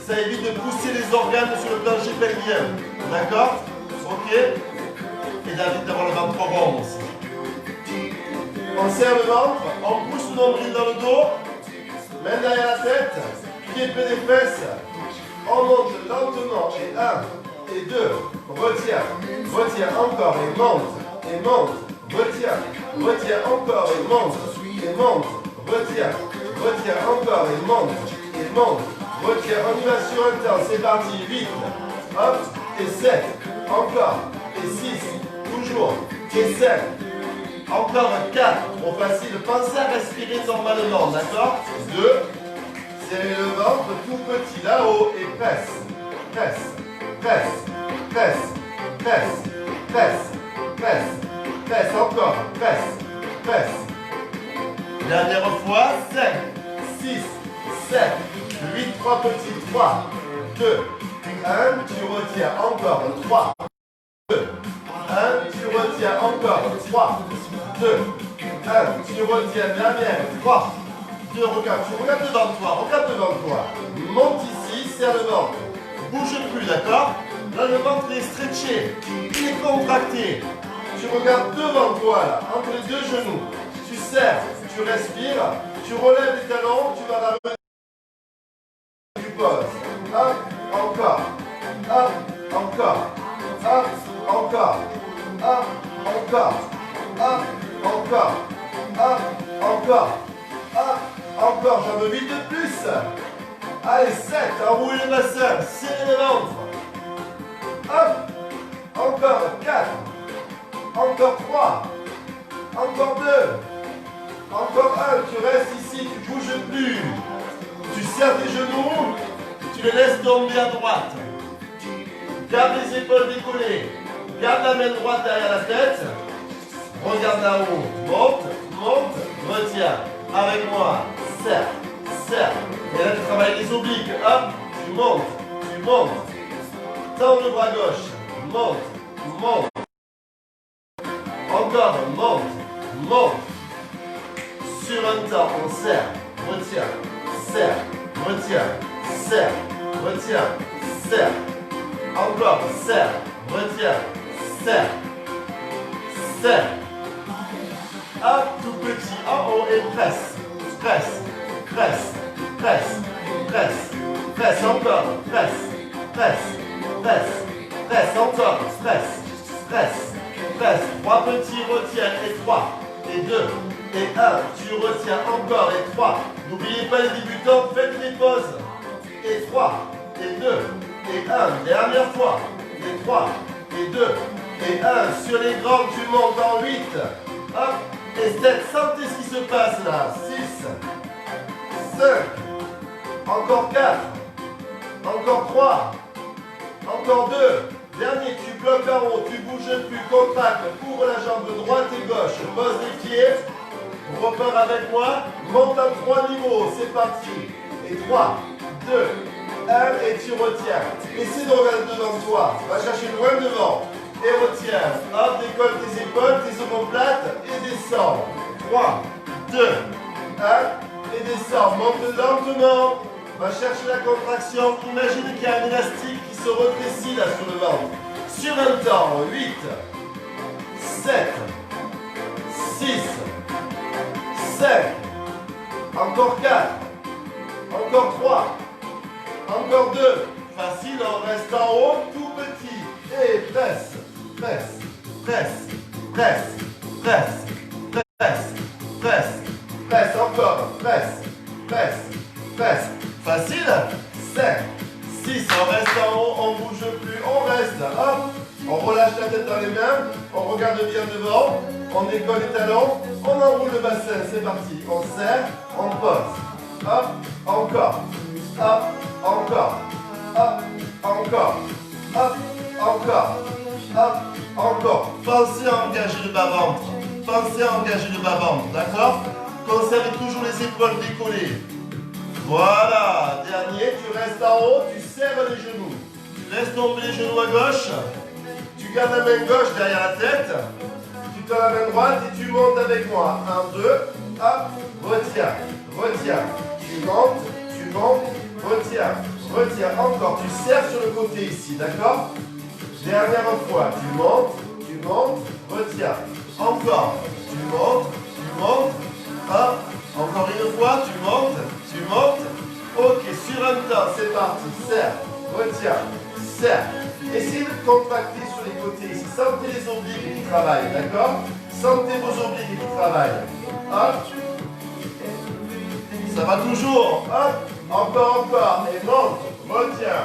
ça évite de pousser les organes sur le plancher pelvien. D'accord? Ok? Et d'avoir le ventre rond aussi. On serre le ventre, on pousse le nombril dans le dos, main derrière la tête, pied près des fesses. On monte lentement, et 1, et 2, retiens, retiens encore, et monte, retiens encore, et monte, retiens, encore, et monte, retiens, on y va sur un temps, c'est parti, 8, hop, et 7, encore, et 6, toujours, et 7, encore 4, trop facile, pensez à respirer normalement, d'accord? 2, serrez le ventre tout petit là-haut et presse, presse, presse, presse, presse, presse, presse, presse, encore, presse, presse. Dernière fois, 5, 6, 7, 8, 3 petits, 3, 2, 1, tu retiens encore, 3, 2, 1, tu retiens encore, 3, 2, 1, tu retiens dernière, 3, 2, regarde, tu regardes devant toi, monte ici, serre le ventre, bouge plus, d'accord? Là le ventre il est stretché, il est contracté, tu regardes devant toi là, entre les deux genoux, tu serres, tu respires, tu relèves les talons, tu vas ramener, tu poses, hop, encore, hop, encore, hop, encore, hop, encore, hop, encore, hop, encore, hop, encore, j'en veux vite de plus. Allez, 7, enroulez le bassin, serrez le ventre. Hop, encore 4, encore 3, encore 2, encore 1, tu restes ici, tu ne bouges plus. Tu serres tes genoux, tu les laisses tomber à droite. Garde les épaules décollées, garde la main droite derrière la tête. Regarde là-haut, monte, retiens. Avec moi, serre, serre. Et là tu travailles les obliques, hop, tu montes. Tends le bras gauche, monte. Encore, monte. Sur un temps, on serre, retiens, serre. Encore, serre, retiens, serre. Hop, tout petit, en haut et presse, encore, presse, encore, presse, 3 petits, retiens, et 3, et 2, et 1, tu retiens encore, et 3, n'oubliez pas les débutants, faites des pauses, et 3, et 2, et 1, dernière fois, et 3, et 2, et 1, sur les grands, tu montes en 8, hop, et 7, sentez ce qui se passe là, 6, 5, encore 4, encore 3, encore 2, Dernier, tu bloques en haut, tu bouges plus, contracte, ouvre la jambe droite et gauche, pose les pieds, repars avec moi, monte en 3 niveaux, c'est parti. Et 3, 2, 1, et tu retiens. Essaie de regarder devant toi, va chercher loin devant, et retiens. Hop, décolle tes épaules, tes omoplates, et descends. 3, 2, 1, et descends. Monte lentement, va chercher la contraction. Imagine qu'il y a un élastique qui se rétrécit là sur le ventre. Sur un temps, 8, 7, 6, 5, encore 4, encore 3, encore 2, facile, on reste en haut, tout petit, et presse, presse, presse, presse, presse, presse, presse, presse, encore, presse, presse, presse, facile, 5, 6, on reste en haut, on bouge plus, on reste, hop, on relâche la tête dans les mains, on regarde bien devant, on décolle les talons, on enroule le bassin, c'est parti, on serre, on pose, hop, encore, hop, encore, hop, encore, hop, encore, hop, encore. Pensez à engager le bas-ventre, pensez à engager le bas-ventre, d'accord? Conservez toujours les épaules décollées. Voilà, dernier, tu restes en haut, tu serres les genoux. Tu laisses tomber les genoux à gauche, tu gardes la main gauche derrière la tête, tu tends la main droite et tu montes avec moi. 1, 2, hop, retiens, retiens. Tu montes, retiens, retiens. Encore, tu serres sur le côté ici, d'accord? Dernière fois, tu montes, retiens. Encore, tu montes, hop. Encore une fois, tu montes. Ok, sur un temps, c'est parti. Serre, retiens, serre. Essayez de contracter sur les côtés ici. Sentez les obliques qui travaillent, d'accord? Sentez vos obliques qui travaillent. Hop. Ça va toujours. Hop. Encore. Et monte, retiens,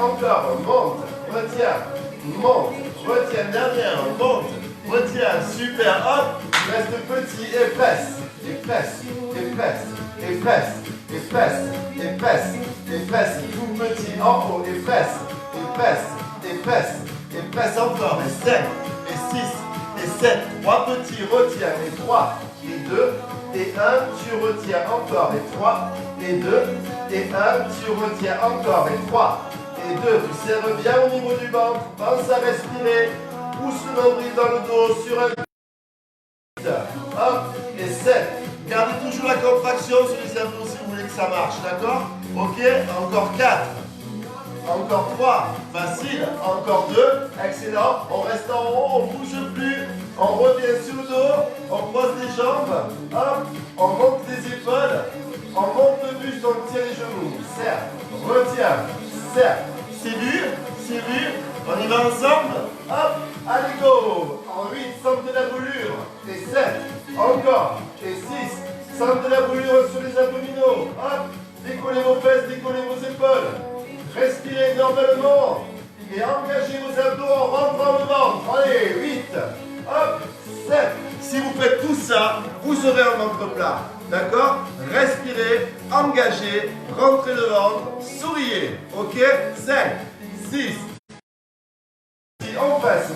encore, monte, retiens, dernière, monte, retiens, super, hop, reste petit et presse, tout petit, en haut, et presse, encore, et 5, et 6, et 7, 3 petits, retiens, et 3, et 2, et 1, tu retiens encore, et 3, et 2, et 1, tu retiens encore, et 3, et 2, tu serres bien au niveau du ventre, pense à respirer, pousse le nombril dans le dos, sur un 8, hop, et 7, gardez toujours la contraction sur les abdos si vous voulez que ça marche, d'accord? Ok, encore 4, encore 3, facile, encore 2, excellent, on reste en haut, on ne bouge plus, on revient sur le dos, on croise les jambes, hop, on monte les épaules, on monte le buste, on tire les genoux, serre, retiens, serre, c'est vu, on y va ensemble, hop, allez go, en 8, sentez la brûlure, et 7, encore, et 6, sentez la brûlure sur les abdominaux, hop, décollez vos fesses, décollez vos épaules, respirez normalement, et engagez vos abdos en rentrant le ventre, allez, 8, hop, 7, si vous faites tout ça, vous aurez un ventre plat, d'accord? Respirez, engagez, rentrez le ventre, souriez, ok? 5, 6, on presse,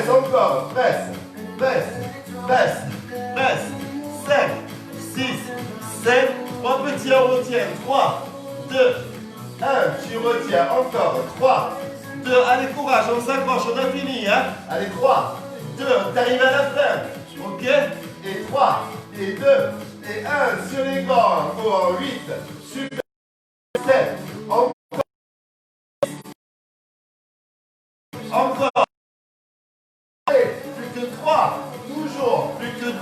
encore, presse, 5, 6, 7, 3 petits, on retient, 3, 2, 1, tu retiens, encore, 3, 2, allez courage, on s'accroche, on a fini, hein? Allez, 3, 2, t'arrives à la fin, ok? Et 3, et 2, et 1, sur les gants, encore, 8, super, 7, encore, allez, plus que 3, toujours, plus que 2,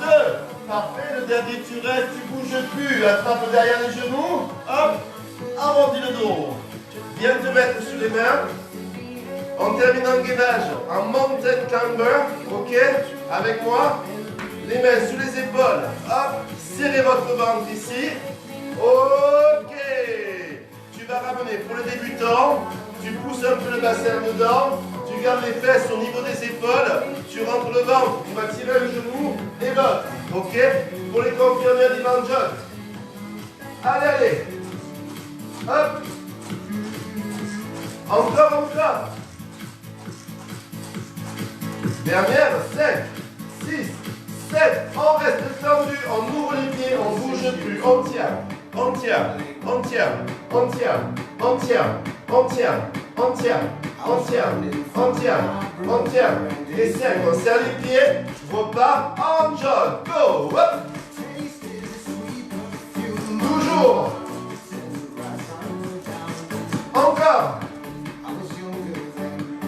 parfait, le dernier tu restes, tu bouges plus, attrape derrière les genoux, hop, arrondis le dos, viens te mettre sur les mains, on termine en gainage, en mountain climber, ok, avec moi, les mains sur les épaules, hop, serrez votre ventre ici, ok, tu vas ramener pour le débutant, tu pousses un peu le bassin dedans, tu gardes les fesses au niveau des épaules, tu rentres le ventre, tu vas tirer le genou et et l'autre. Ok? Pour les confirmer à dimanche. Allez, allez. Hop. Encore. Dernière, 5, 6, 7. On reste tendu, on ouvre les pieds, on bouge plus. On tient. Et 5, on serre les pieds, repart en jog. Go! Hop. Toujours. Encore.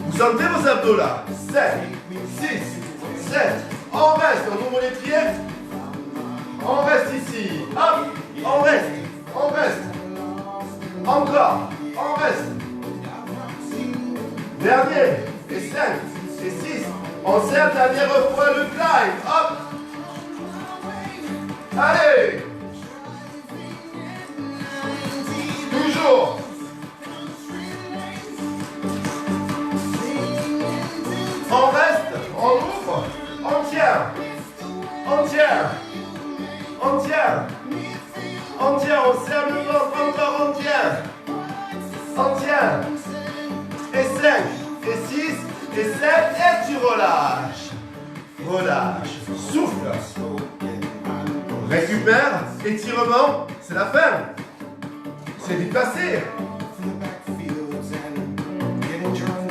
Vous sentez vos abdos là? 5, 6, 7. On reste, on ouvre les pieds. On reste ici. Hop. On reste. Encore. On reste. Dernier. Et 5. Et 6. On serre dernière fois le climb. Hop. Allez. Toujours. On reste. On ouvre. On tient. On serre le ventre, encore on tient. Et 5, et 6, et 7, et tu relâches. Souffle. Récupère, étirement, c'est la fin. C'est vite passé.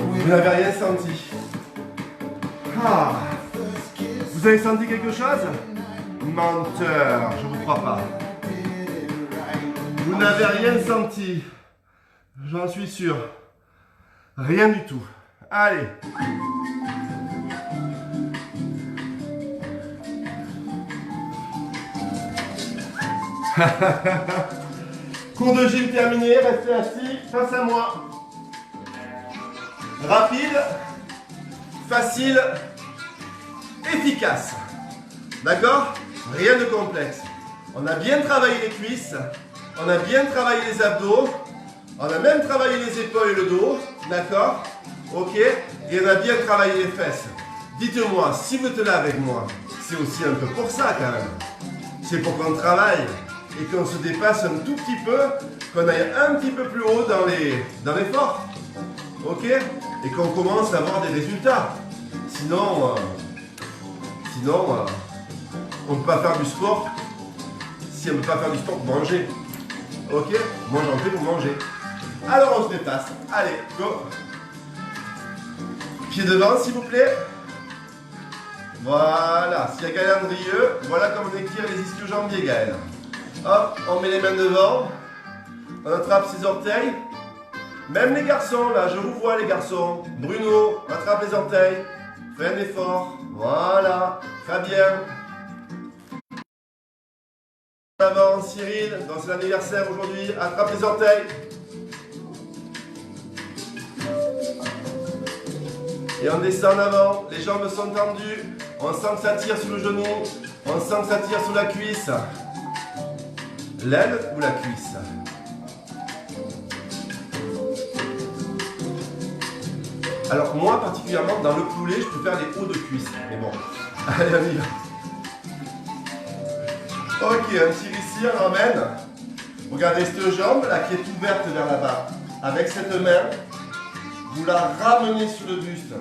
Vous n'avez rien senti. Vous avez senti quelque chose? Menteur, je ne vous crois pas. Vous n'avez rien senti. J'en suis sûr. Rien du tout. Allez. Cours de gym terminé. Restez assis face à moi. Rapide, facile, efficace. D'accord? Rien de complexe. On a bien travaillé les cuisses. On a bien travaillé les abdos. On a même travaillé les épaules et le dos. D'accord? Ok? Et on a bien travaillé les fesses. Dites-moi, si vous êtes là avec moi, c'est aussi un peu pour ça quand même. C'est pour qu'on travaille et qu'on se dépasse un tout petit peu, qu'on aille un petit peu plus haut dans l'effort. Ok? Et qu'on commence à avoir des résultats. Sinon, on ne peut pas faire du sport. Si on ne peut pas faire du sport, manger. Ok? Moi j'en fais pour manger. Alors on se déplace. Allez, go. Pied devant s'il vous plaît. Voilà. S'il y a calendrier, voilà comment on étire les ischio-jambiers, Gaël. Hop, on met les mains devant. On attrape ses orteils. Même les garçons, là, je vous vois les garçons. Bruno, attrape les orteils. Fais un effort. Voilà. Fabien. Avant, Cyril, donc c'est l'anniversaire aujourd'hui. Attrape les orteils. Et on descend en avant. Les jambes sont tendues. On sent que ça tire sur le genou. On sent que ça tire sur la cuisse. L'aile ou la cuisse? Alors moi particulièrement dans le poulet je peux faire les hauts de cuisse. Mais bon, allez on y va. Ok, on tire ici, on ramène. Regardez cette jambe là qui est ouverte vers là-bas. Avec cette main, vous la ramenez sur le buste.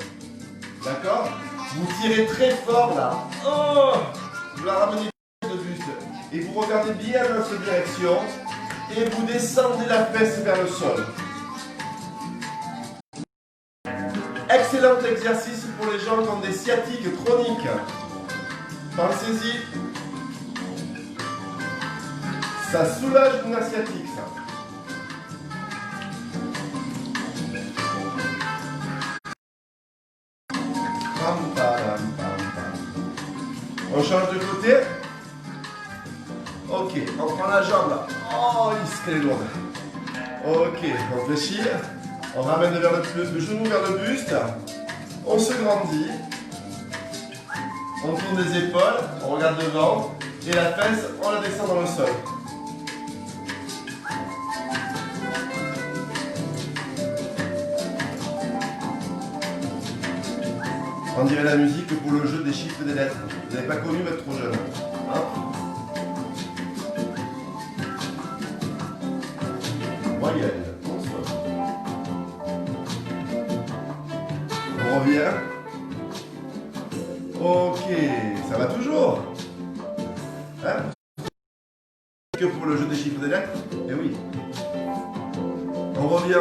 D'accord? Vous tirez très fort là. Oh, vous la ramenez sur le buste. Et vous regardez bien dans cette direction. Et vous descendez la fesse vers le sol. Excellent exercice pour les gens qui ont des sciatiques chroniques. Pensez-y. Ça soulage une sciatique, ça. Pam, pam, pam, pam. On change de côté. Ok, on prend la jambe là. Oh, qu'elle est lourde. Ok, on fléchit. On ramène vers le genou vers le buste. On se grandit. On tourne les épaules. On regarde devant. Et la fesse, on la descend dans le sol. On On dirait la musique pour le jeu des chiffres et des lettres. Vous n'avez pas connu, vous êtes trop jeune. Hein? Moyenne. On revient. Ok, ça va toujours. Hein? Que pour le jeu des chiffres et des lettres? Eh oui. On revient.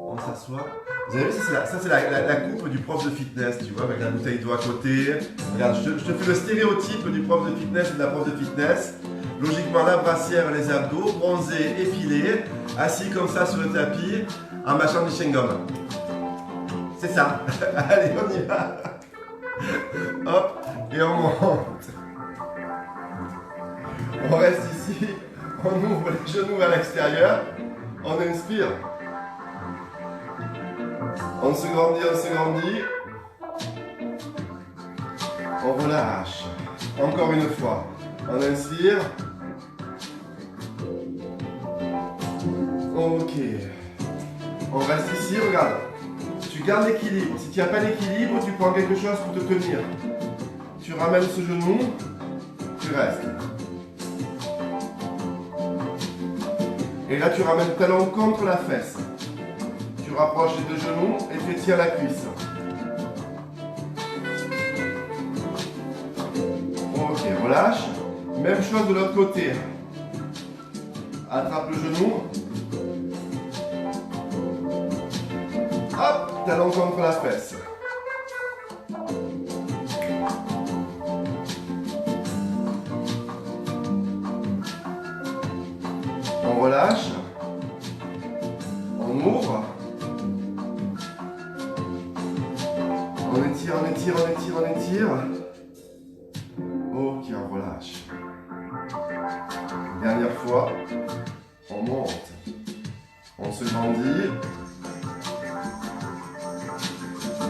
On s'assoit. Vous avez vu, ça c'est la coupe du prof de fitness, tu vois, avec la bouteille d'eau à côté. Regarde, je te fais le stéréotype du prof de fitness et de la prof de fitness. Logiquement, la brassière, les abdos, bronzé, épilé, assis comme ça sur le tapis, en mâchant du chewing-gum. C'est ça. Allez, on y va. Hop, et on monte. On reste ici, on ouvre les genoux vers l'extérieur, on inspire. On se grandit. On relâche. Encore une fois. On inspire. Ok. On reste ici, regarde. Tu gardes l'équilibre. Si tu n'as pas l'équilibre, tu prends quelque chose pour te tenir. Tu ramènes ce genou. Tu restes. Et là, tu ramènes le talon contre la fesse. Tu rapproches les deux genoux et tu étires la cuisse. Ok, relâche. Même chose de l'autre côté. Attrape le genou. Hop, talon contre la fesse. On relâche. On ouvre. On étire. Ok, on relâche. Dernière fois. On monte. On se grandit.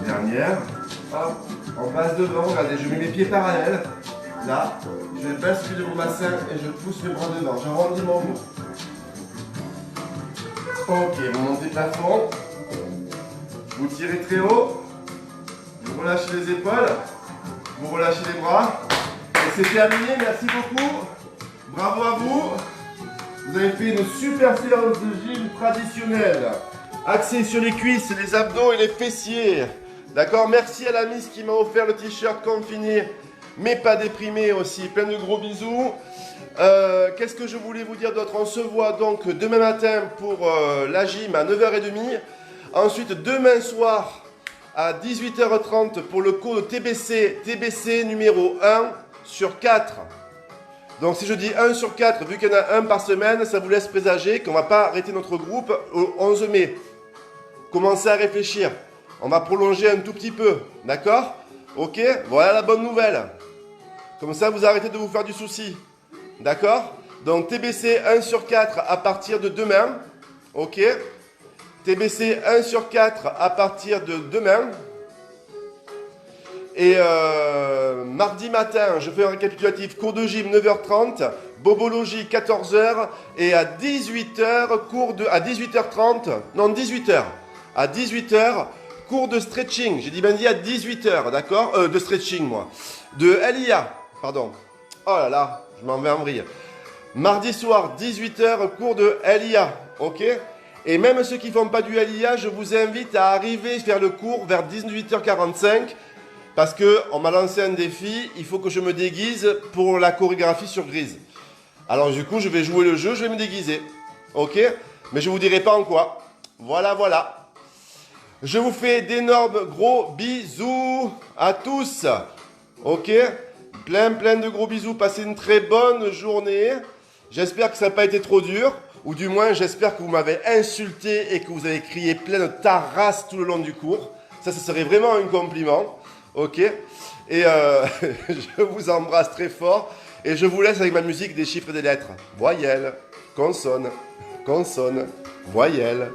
Dernière. Hop. On passe devant. Regardez, je mets mes pieds parallèles. Là. Je bascule mon bassin et je pousse mes bras devant. J'arrondis mon dos. Ok, vous montez le plafond. Vous tirez très haut. Vous relâchez les épaules. Vous relâchez les bras. Et c'est terminé, merci beaucoup. Bravo à vous. Vous avez fait une super séance de gym traditionnelle. Axée sur les cuisses, les abdos et les fessiers. D'accord, merci à la Miss qui m'a offert le t-shirt confiné, mais pas déprimé aussi. Plein de gros bisous. Qu'est-ce que je voulais vous dire d'autre? On se voit donc demain matin pour la gym à 9h30. Ensuite, demain soir à 18h30 pour le cours de TBC numéro 1 sur 4. Donc si je dis 1 sur 4, vu qu'il y en a un par semaine, ça vous laisse présager qu'on ne va pas arrêter notre groupe au 11 mai. Commencez à réfléchir. On va prolonger un tout petit peu. D'accord? Ok? Voilà la bonne nouvelle. Comme ça, vous arrêtez de vous faire du souci. D'accord? Donc TBC 1 sur 4 à partir de demain. Ok? TBC 1 sur 4 à partir de demain. Et mardi matin, je fais un récapitulatif. Cours de gym 9h30, bobologie 14h et à 18h, à 18h30, non 18h. À 18h, cours de stretching. J'ai dit ben dit à 18h, d'accord? De stretching moi. De LIA, pardon. Oh là là, je m'en vais en vrille. Mardi soir, 18h, cours de LIA, ok? Et même ceux qui ne font pas du LIA, je vous invite à arriver faire le cours vers 18h45 parce qu'on m'a lancé un défi, il faut que je me déguise pour la chorégraphie sur Grise. Alors du coup, je vais jouer le jeu, je vais me déguiser, ok? Mais je ne vous dirai pas en quoi. Voilà, voilà. Je vous fais d'énormes gros bisous à tous, ok? Plein de gros bisous, passez une très bonne journée. J'espère que ça n'a pas été trop dur. Ou du moins, j'espère que vous m'avez insulté et que vous avez crié plein de tarasses tout le long du cours. Ça serait vraiment un compliment. Ok? Et je vous embrasse très fort. Et je vous laisse avec ma musique des chiffres et des lettres. Voyelle, consonne, voyelle.